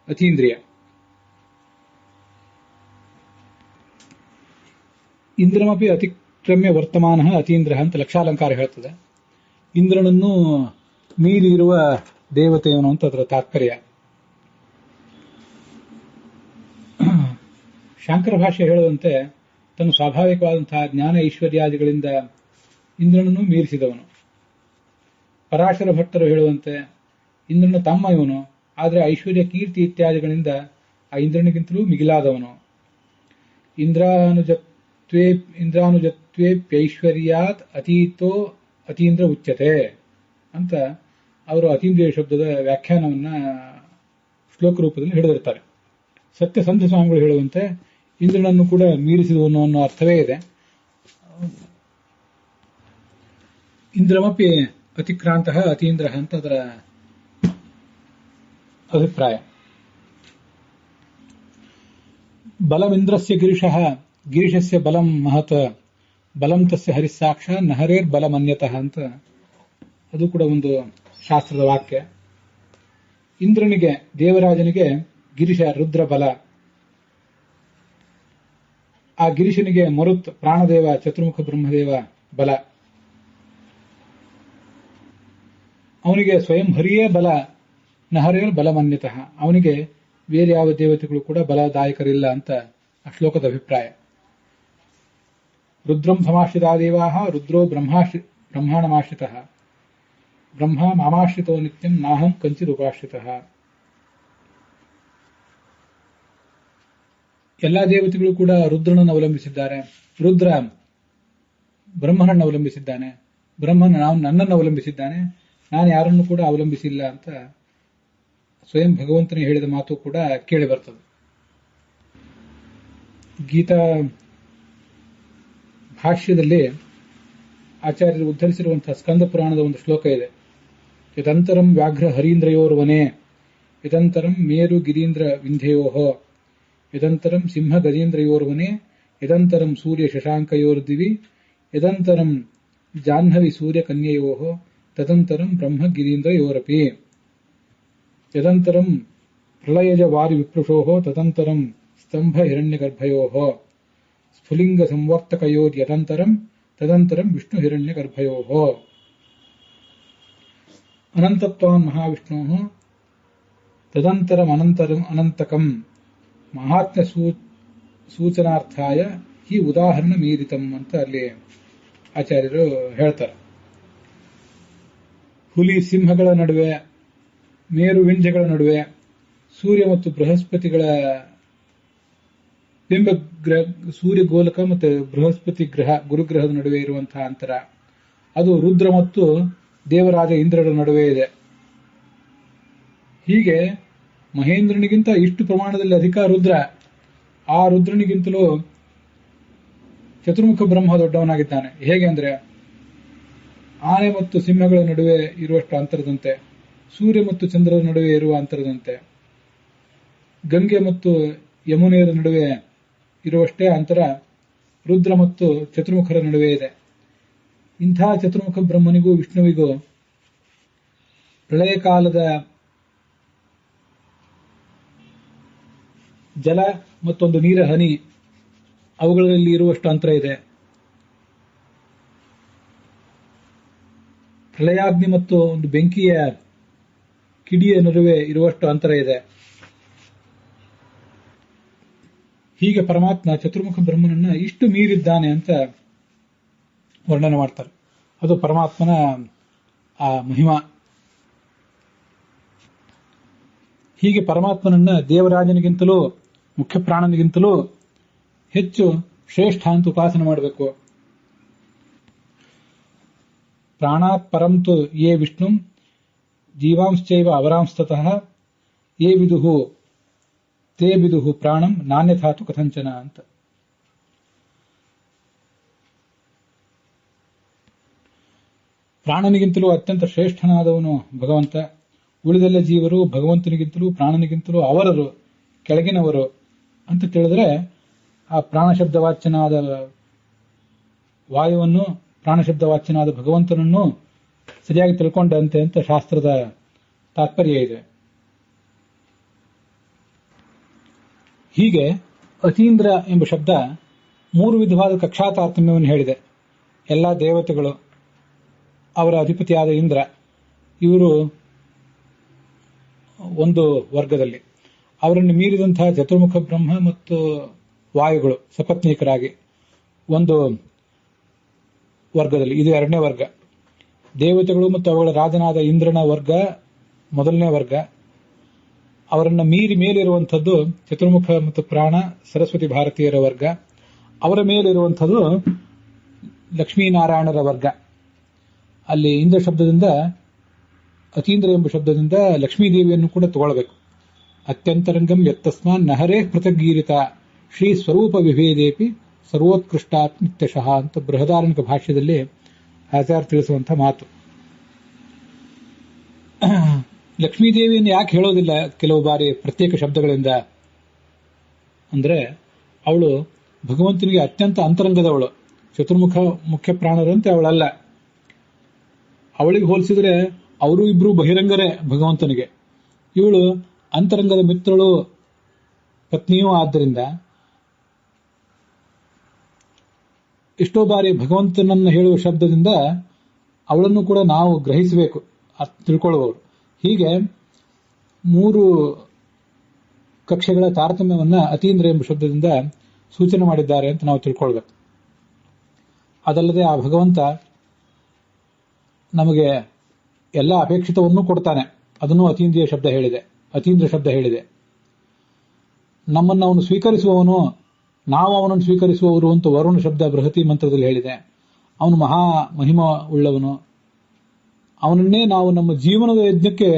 ಅತೀಂದ್ರಿಯ. ಇಂದ್ರಮಪಿ ಅತಿಕ್ರಮ್ಯ ವರ್ತಮಾನ ಅತೀಂದ್ರ ಅಂತ ಲಕ್ಷಾಲಂಕಾರ ಹೇಳ್ತದೆ. ಇಂದ್ರನನ್ನು ಮೀರಿ ಇರುವ ದೇವತೆಯವನು ಅಂತ ಅದರ ತಾತ್ಪರ್ಯ. ಶಾಂಕರ ಭಾಷ್ಯ ಹೇಳುವಂತೆ ತನ್ನ ಸ್ವಾಭಾವಿಕವಾದಂತಹ ಜ್ಞಾನ ಐಶ್ವರ್ಯಾದಿಗಳಿಂದ ಇಂದ್ರನನ್ನು ಮೀರಿಸಿದವನು. ಪರಾಶರ ಭಟ್ಟರು ಹೇಳುವಂತೆ ಇಂದ್ರನ ತಮ್ಮ ಇವನು, ಆದರೆ ಐಶ್ವರ್ಯ ಕೀರ್ತಿ ಇತ್ಯಾದಿಗಳಿಂದ ಆ ಇಂದ್ರನಿಗಿಂತಲೂ ಮಿಗಿಲಾದವನು. ಇಂದ್ರಾನುಜತ್ವೇಪ್ಯೈಶ್ವರ್ಯಾತ್ ಅತೀತೋ ಅತೀಂದ್ರ ಉಚ್ಯತೆ ಅಂತ ಅವರು ಅತೀಂದ್ರಿಯ ಶಬ್ದದ ವ್ಯಾಖ್ಯಾನವನ್ನ ಶ್ಲೋಕ ರೂಪದಲ್ಲಿ ಹಿಡಿದಿರ್ತಾರೆ. ಸತ್ಯಸಂಧ ಸ್ವಾಮಿಗಳು ಹೇಳುವಂತೆ ಇಂದ್ರನನ್ನು ಕೂಡ ಮೀರಿಸಿದವನು ಅನ್ನೋ ಅರ್ಥವೇ ಇದೆ. ಇಂದ್ರಮಪಿ ಅತಿಕ್ರಾಂತ ಅತೀಂದ್ರ ಅಂತ ಅದರ ಅಭಿಪ್ರಾಯ. ಬಲಮಿಂದ್ರಸ್ಯ ಗಿರಿಶಃ ಗಿರಿಶಸ್ಯ ಬಲಂ ಮಹತ್ ಬಲಂ ತಸ್ಯ ಹರಿಸ್ಸಾಕ್ಷ ನಹರೇರ್ ಬಲಮನ್ಯತಃ ಅಂತ ಅದು ಕೂಡ ಒಂದು ಶಾಸ್ತ್ರದ ವಾಕ್ಯ. ಇಂದ್ರನಿಗೆ, ದೇವರಾಜನಿಗೆ ಗಿರಿಶ ರುದ್ರ ಬಲ, ಆ ಗಿರಿಶನಿಗೆ ಮರುತ್ ಪ್ರಾಣದೇವ ಚತುರ್ಮುಖ ಬ್ರಹ್ಮದೇವ ಬಲ, ಅವನಿಗೆ ಸ್ವಯಂ ಹರಿಯೇ ಬಲ, ನಹರೇರ್ ಬಲಮನ್ಯತಃ, ಅವನಿಗೆ ಬೇರೆ ಯಾವ ದೇವತೆಗಳು ಕೂಡ ಬಲದಾಯಕರಿಲ್ಲ ಅಂತ ಆ ಶ್ಲೋಕದ ಅಭಿಪ್ರಾಯ. ರುದ್ರಂ ಸಮಾಶ್ರಿತಾ ದೇವಾಃ ರುದ್ರೋ ಬ್ರಹ್ಮಾಣಮಾಶ್ರಿತಃ ಬ್ರಹ್ಮ ಮಾಮಾಶ್ರಿತೋ ನಿತ್ಯಂ ನಾಹಂ ಕಂಚಿತ್ ಉಪಾಶ್ರಿತಃ. ಎಲ್ಲಾ ದೇವತೆಗಳು ಕೂಡ ರುದ್ರನನ್ನು ಅವಲಂಬಿಸಿದ್ದಾರೆ. ರುದ್ರ ಬ್ರಹ್ಮನನ್ನು ಅವಲಂಬಿಸಿದ್ದಾನೆ, ಬ್ರಹ್ಮನ ನನ್ನನ್ನು ಅವಲಂಬಿಸಿದ್ದಾನೆ, ನಾನು ಯಾರನ್ನು ಕೂಡ ಅವಲಂಬಿಸಿಲ್ಲ ಅಂತ ಸ್ವಯಂ ಭಗವಂತನೇ ಹೇಳಿದ ಮಾತು ಕೂಡ ಕೇಳಿ ಬರ್ತದೆ. ಗೀತಾ ಭಾಷ್ಯದಲ್ಲಿ ಆಚಾರ್ಯರು ಉದ್ಧರಿಸಿರುವಂತಹ ಸ್ಕಂದ ಪುರಾಣದ ಒಂದು ಶ್ಲೋಕ ಇದೆ. ಯದಂತರಂ ವ್ಯಾಘ್ರ ಹರೀಂದ್ರಯೋರ್ವನೆ ಯದಂತರಂ ಮೇರು ಗಿರೀಂದ್ರ ವಿಂಧ್ಯಯೋಹೋ ಯದಂತರಂ ಸಿಂಹ ಗಜೇಂದ್ರಯೋರ್ವನೆ ಯದಂತರಂ ಸೂರ್ಯ ಶಶಾಂಕಯೋರ್ದಿವಿ ಯದಂತರಂ ಜಾಹ್ನವಿ ಸೂರ್ಯ ಕನ್ಯಯೋಹೋ ತದಂತರಂ ಬ್ರಹ್ಮ ಗಿರೀಂದ್ರಯೋರಪಿ ಯದಂತರಂ ಪ್ರಳಯಜ ವಾರಿ ವಿಪ್ರುಷೋಹೋ ತದಂತರಂ ಸ್ತಂಭ ಹಿರಣ್ಯಗರ್ಭಯೋಹೋ ಸ್ಫುಲಿಂಗ ಸಂವರ್ತಕಯೋರ್ಯದಂತರಂ ತದಂತರಂ ವಿಷ್ಣು ಹಿರಣ್ಯಗರ್ಭಯೋಹೋ ಅನಂತತ್ವಾನ್ ಮಹಾವಿಷ್ಣೋಃ ತದಂತರಂ ಅನಂತರಂ ಅನಂತಕಂ ಮಹಾತ್ಮ್ಯ ಸೂಚನಾರ್ಥಾಯ ಈ ಉದಾಹರಣ ಮೀರಿತಂ ಅಂತ ಅಲ್ಲಿ ಆಚಾರ್ಯರು ಹೇಳ್ತಾರೆ. ಹುಲಿ ಸಿಂಹಗಳ ನಡುವೆ, ಮೇರು ವಿಂಧ್ಯಗಳ ನಡುವೆ, ಸೂರ್ಯ ಮತ್ತು ಬೃಹಸ್ಪತಿಗಳ ಬಿಂಬ ಸೂರ್ಯ ಗೋಲಕ ಮತ್ತು ಬೃಹಸ್ಪತಿ ಗ್ರಹ ಗುರುಗ್ರಹದ ನಡುವೆ ಇರುವಂತಹ ಅಂತರ, ಅದು ರುದ್ರ ಮತ್ತು ದೇವರಾಜ ಇಂದ್ರರ ನಡುವೆ ಇದೆ. ಹೀಗೆ ಮಹೇಂದ್ರನಿಗಿಂತ ಇಷ್ಟು ಪ್ರಮಾಣದಲ್ಲಿ ಅಧಿಕ ರುದ್ರ, ಆ ರುದ್ರನಿಗಿಂತಲೂ ಚತುರ್ಮುಖ ಬ್ರಹ್ಮ ದೊಡ್ಡವನಾಗಿದ್ದಾನೆ. ಹೇಗೆ ಅಂದ್ರೆ ಆನೆ ಮತ್ತು ಸಿಂಹಗಳ ನಡುವೆ ಇರುವಷ್ಟು ಅಂತರದಂತೆ, ಸೂರ್ಯ ಮತ್ತು ಚಂದ್ರರ ನಡುವೆ ಇರುವ ಅಂತರದಂತೆ, ಗಂಗೆ ಮತ್ತು ಯಮುನೆಯರ ನಡುವೆ ಇರುವಷ್ಟೇ ಅಂತರ ರುದ್ರ ಮತ್ತು ಚತುರ್ಮುಖರ ನಡುವೆ ಇದೆ. ಇಂಥ ಚತುರ್ಮುಖ ಬ್ರಹ್ಮನಿಗೂ ವಿಷ್ಣುವಿಗೂ ಪ್ರಳಯ ಕಾಲದ ಜಲ ಮತ್ತೊಂದು ನೀರ ಹನಿ ಅವುಗಳಲ್ಲಿ ಇರುವಷ್ಟು ಅಂತರ ಇದೆ. ಪ್ರಳಯಾಗ್ನಿ ಮತ್ತು ಒಂದು ಬೆಂಕಿಯ ಕಿಡಿಯ ನಡುವೆ ಇರುವಷ್ಟು ಅಂತರ ಇದೆ. ಹೀಗೆ ಪರಮಾತ್ಮ ಚತುರ್ಮುಖ ಬ್ರಹ್ಮನನ್ನ ಇಷ್ಟು ಮೀರಿದ್ದಾನೆ ಅಂತ ವರ್ಣನೆ ಮಾಡ್ತಾರೆ. ಅದು ಪರಮಾತ್ಮನ ಆ ಮಹಿಮಾ. ಹೀಗೆ ಪರಮಾತ್ಮನನ್ನ ದೇವರಾಜನಿಗಿಂತಲೂ ಮುಖ್ಯ ಪ್ರಾಣನಿಗಿಂತಲೂ ಹೆಚ್ಚು ಶ್ರೇಷ್ಠ ಅಂತ ಉಪಾಸನೆ ಮಾಡಬೇಕು. ಪ್ರಾಣಾತ್ ಪರಂತು ಯೇ ವಿಷ್ಣುಂ ಜೀವಾಂಶ್ಚೈವ ಅವರಾಂಸ್ತತಃ ಯೇ ವಿದುಹು ತೇ ವಿದುಹು ಪ್ರಾಣಂ ನಾನ್ಯಥಾತು ಕಥಂಚನ ಅಂತ. ಪ್ರಾಣನಿಗಿಂತಲೂ ಅತ್ಯಂತ ಶ್ರೇಷ್ಠನಾದವನು ಭಗವಂತ. ಉಳಿದೆಲ್ಲ ಜೀವರು ಭಗವಂತನಿಗಿಂತಲೂ ಪ್ರಾಣನಿಗಿಂತಲೂ ಅವರರು ಕೆಳಗಿನವರು ಅಂತ ತಿಳಿದ್ರೆ ಆ ಪ್ರಾಣಶಬ್ದವಾಚ್ಯನಾದ ವಾಯುವನ್ನು ಪ್ರಾಣಶಬ್ದವಾಚ್ಯನಾದ ಭಗವಂತನನ್ನು ಸರಿಯಾಗಿ ತಿಳ್ಕೊಂಡಂತೆ ಅಂತ ಶಾಸ್ತ್ರದ ತಾತ್ಪರ್ಯ ಇದೆ. ಹೀಗೆ ಅತೀಂದ್ರ ಎಂಬ ಶಬ್ದ 3 ವಿಧವಾದ ಕಕ್ಷಾ ತಾರತಮ್ಯವನ್ನು ಹೇಳಿದೆ. ಎಲ್ಲ ದೇವತೆಗಳು, ಅವರ ಅಧಿಪತಿಯಾದ ಇಂದ್ರ, ಇವರು ಒಂದು ವರ್ಗದಲ್ಲಿ, ಅವರನ್ನು ಮೀರಿದಂತಹ ಚತುರ್ಮುಖ ಬ್ರಹ್ಮ ಮತ್ತು ವಾಯುಗಳು ಸಪತ್ನೀಕರಾಗಿ ಒಂದು ವರ್ಗದಲ್ಲಿ, ಇದು 2ನೇ ವರ್ಗ. ದೇವತೆಗಳು ಮತ್ತು ಅವುಗಳ ರಾಜನಾದ ಇಂದ್ರನ ವರ್ಗ ಮೊದಲನೇ ವರ್ಗ. ಅವರನ್ನ ಮೀರಿ ಮೇಲಿರುವಂಥದ್ದು ಚತುರ್ಮುಖ ಮತ್ತು ಪ್ರಾಣ ಸರಸ್ವತಿ ಭಾರತೀಯರ ವರ್ಗ. ಅವರ ಮೇಲಿರುವಂಥದ್ದು ಲಕ್ಷ್ಮೀನಾರಾಯಣರ ವರ್ಗ. ಅಲ್ಲಿ ಇಂದ್ರ ಶಬ್ದದಿಂದ, ಅತೀಂದ್ರ ಎಂಬ ಶಬ್ದದಿಂದ ಲಕ್ಷ್ಮೀದೇವಿಯನ್ನು ಕೂಡ ತಗೊಳ್ಬೇಕು. ಅತ್ಯಂತರಂಗಂ ಯತ್ತಸ್ಮಾನ್ ನಹರೇ ಪೃಥಗ್ಗೀರಿತ ಶ್ರೀ ಸ್ವರೂಪ ವಿಭೇದೇಪಿ ಸರ್ವೋತ್ಕೃಷ್ಟಾತ್ ನಿತ್ಯಶಃ ಅಂತ ಬೃಹದಾರಣಿಕ ಭಾಷ್ಯದಲ್ಲಿ ಆಚಾರ್ಯ ತಿಳಿಸುವಂತಹ ಮಾತು. ಲಕ್ಷ್ಮೀದೇವಿಯನ್ನು ಯಾಕೆ ಹೇಳೋದಿಲ್ಲ ಕೆಲವು ಬಾರಿ ಪ್ರತ್ಯೇಕ ಶಬ್ದಗಳಿಂದ ಅಂದ್ರೆ, ಅವಳು ಭಗವಂತನಿಗೆ ಅತ್ಯಂತ ಅಂತರಂಗದವಳು. ಚತುರ್ಮುಖ ಮುಖ್ಯ ಪ್ರಾಣರಂತೆ ಅವಳಲ್ಲ. ಅವಳಿಗೆ ಹೋಲಿಸಿದ್ರೆ ಅವರು ಇಬ್ರು ಬಹಿರಂಗರೇ ಭಗವಂತನಿಗೆ. ಇವಳು ಅಂತರಂಗದ ಮಿತ್ರಳು, ಪತ್ನಿಯೂ. ಆದ್ದರಿಂದ ಎಷ್ಟೋ ಬಾರಿ ಭಗವಂತನನ್ನು ಹೇಳುವ ಶಬ್ದದಿಂದ ಅವಳನ್ನು ಕೂಡ ನಾವು ಗ್ರಹಿಸಬೇಕು, ತಿಳ್ಕೊಳ್ಳುವವರು. ಹೀಗೆ 3 ಕಕ್ಷೆಗಳ ತಾರತಮ್ಯವನ್ನ ಅತೀಂದ್ರ ಎಂಬ ಶಬ್ದದಿಂದ ಸೂಚನೆ ಮಾಡಿದ್ದಾರೆ ಅಂತ ನಾವು ತಿಳ್ಕೊಳ್ಬೇಕು. ಅದಲ್ಲದೆ ಆ ಭಗವಂತ ನಮಗೆ ಎಲ್ಲ ಅಪೇಕ್ಷಿತವನ್ನೂ ಕೊಡ್ತಾನೆ. ಅದನ್ನು ಅತೀಂದ್ರ ಶಬ್ದ ಹೇಳಿದೆ. ನಮ್ಮನ್ನು ಅವನು ಸ್ವೀಕರಿಸುವವನು, ನಾವು ಅವನನ್ನು ಸ್ವೀಕರಿಸುವವರು ಅಂತ ವರುಣ ಶಬ್ದ ಬೃಹತಿ ಮಂತ್ರದಲ್ಲಿ ಹೇಳಿದೆ. ಅವನು ಮಹಾ ಮಹಿಮ ಉಳ್ಳವನು. ಅವನನ್ನೇ ನಾವು ನಮ್ಮ ಜೀವನದ ಯಜ್ಞಕ್ಕೆ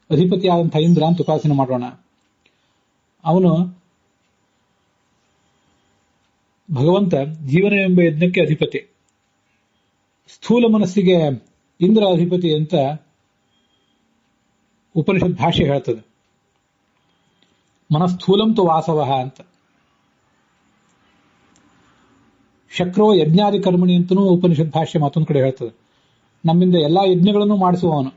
ಅಧಿಪತಿಯಾದಂತಹ ಇಂದ್ರ ಅಂತ ಉಪಾಸನೆ ಮಾಡೋಣ. ಅವನು ಭಗವಂತ ಜೀವನ ಎಂಬ ಯಜ್ಞಕ್ಕೆ ಅಧಿಪತಿ. ಸ್ಥೂಲ ಮನಸ್ಸಿಗೆ ಇಂದ್ರ ಅಧಿಪತಿ ಅಂತ ಉಪನಿಷತ್ ಭಾಷೆ ಹೇಳ್ತದೆ. ಮನಸ್ಥೂಲಂ ತು ವಾಸವಃ ಅಂತ. ಶಕ್ರೋ ಯಜ್ಞಾದಿ ಕರ್ಮಣಿ ಅಂತನೂ ಉಪನಿಷತ್ ಭಾಷೆ ಮತ್ತೊಂದು ಕಡೆ ಹೇಳ್ತದೆ. ನಮ್ಮಿಂದ ಎಲ್ಲಾ ಯಜ್ಞಗಳನ್ನು ಮಾಡಿಸುವವನು,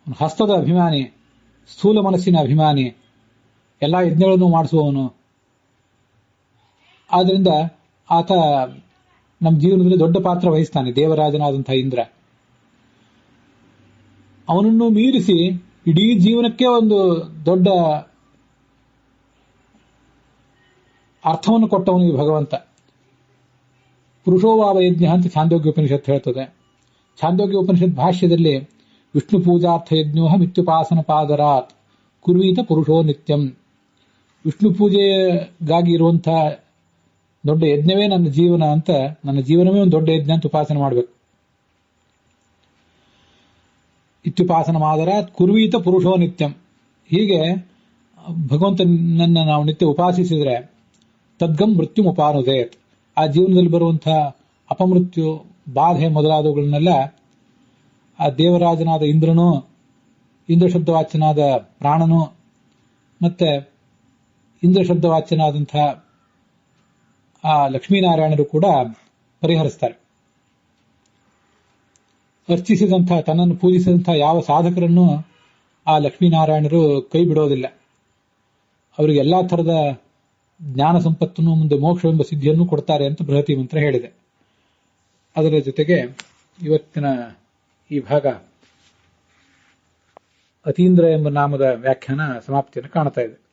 ಹಸ್ತದ ಅಭಿಮಾನಿ, ಸ್ಥೂಲ ಮನಸ್ಸಿನ ಅಭಿಮಾನಿ, ಎಲ್ಲಾ ಯಜ್ಞಗಳನ್ನು ಮಾಡಿಸುವವನು. ಆದ್ರಿಂದ ಆತ ನಮ್ಮ ಜೀವನದಲ್ಲಿ ದೊಡ್ಡ ಪಾತ್ರ ವಹಿಸ್ತಾನೆ, ದೇವರಾಜನಾದಂತಹ ಇಂದ್ರ. ಅವನನ್ನು ಮೀರಿಸಿ ಇಡೀ ಜೀವನಕ್ಕೆ ಒಂದು ದೊಡ್ಡ ಅರ್ಥವನ್ನು ಕೊಟ್ಟವನು ಈ ಭಗವಂತ. ಪುರುಷೋವಾವ ಯಜ್ಞ ಅಂತ ಛಾಂದೋಗ್ಯ ಉಪನಿಷತ್ ಹೇಳ್ತದೆ. ಛಾಂದೋಗ್ಯ ಉಪನಿಷತ್ ಭಾಷ್ಯದಲ್ಲಿ ವಿಷ್ಣು ಪೂಜಾರ್ಥ ಯಜ್ಞೋಹಂ ಇತ್ಯುಪಾಸನ ಪಾದರಾತ್ ಕುರ್ವೀತ ಪುರುಷೋ ನಿತ್ಯಂ. ವಿಷ್ಣು ಪೂಜೆಗಾಗಿ ಇರುವಂತಹ ದೊಡ್ಡ ಯಜ್ಞವೇ ನನ್ನ ಜೀವನ ಅಂತ, ನನ್ನ ಜೀವನವೇ ಒಂದು ದೊಡ್ಡ ಯಜ್ಞ ಅಂತ ಉಪಾಸನೆ ಮಾಡಬೇಕು. ಇತ್ಯುಪಾಸನ ಮಾದರಾತ್ ಕುರ್ವೀತ ಪುರುಷೋ ನಿತ್ಯಂ. ಹೀಗೆ ಭಗವಂತನನ್ನ ನಾವು ನಿತ್ಯ ಉಪಾಸಿಸಿದ್ರೆ ತದ್ಗಂ ಮೃತ್ಯು ಉಪಾನುದೇತ್. ಆ ಜೀವನದಲ್ಲಿ ಬರುವಂತಹ ಅಪಮೃತ್ಯು, ಬಾಧೆ ಮೊದಲಾದವುಗಳನ್ನೆಲ್ಲ ಆ ದೇವರಾಜನಾದ ಇಂದ್ರನು, ಇಂದ್ರ ಶಬ್ದವಾಚ್ಯನಾದ ಪ್ರಾಣನು, ಮತ್ತೆ ಇಂದ್ರ ಶಬ್ದವಾಚ್ಯನಾದಂತಹ ಆ ಲಕ್ಷ್ಮೀನಾರಾಯಣರು ಕೂಡ ಪರಿಹರಿಸ್ತಾರೆ. ಅರ್ಚಿಸಿದಂತಹ, ತನ್ನನ್ನು ಪೂಜಿಸಿದಂತಹ ಯಾವ ಸಾಧಕರನ್ನು ಆ ಲಕ್ಷ್ಮೀನಾರಾಯಣರು ಕೈ ಬಿಡೋದಿಲ್ಲ. ಅವರಿಗೆ ಎಲ್ಲಾ ಥರದ ಜ್ಞಾನ ಸಂಪತ್ತನ್ನು, ಮುಂದೆ ಮೋಕ್ಷವೆಂಬ ಸಿದ್ಧಿಯನ್ನು ಕೊಡ್ತಾರೆ ಅಂತ ಬೃಹತಿ ಮಂತ್ರ ಹೇಳಿದೆ. ಅದರ ಜೊತೆಗೆ ಇವತ್ತಿನ ಈ ಭಾಗ ಅತೀಂದ್ರ ಎಂಬ ನಾಮದ ವ್ಯಾಖ್ಯಾನ ಸಮಾಪ್ತಿಯನ್ನು ಕಾಣ್ತಾ ಇದೆ.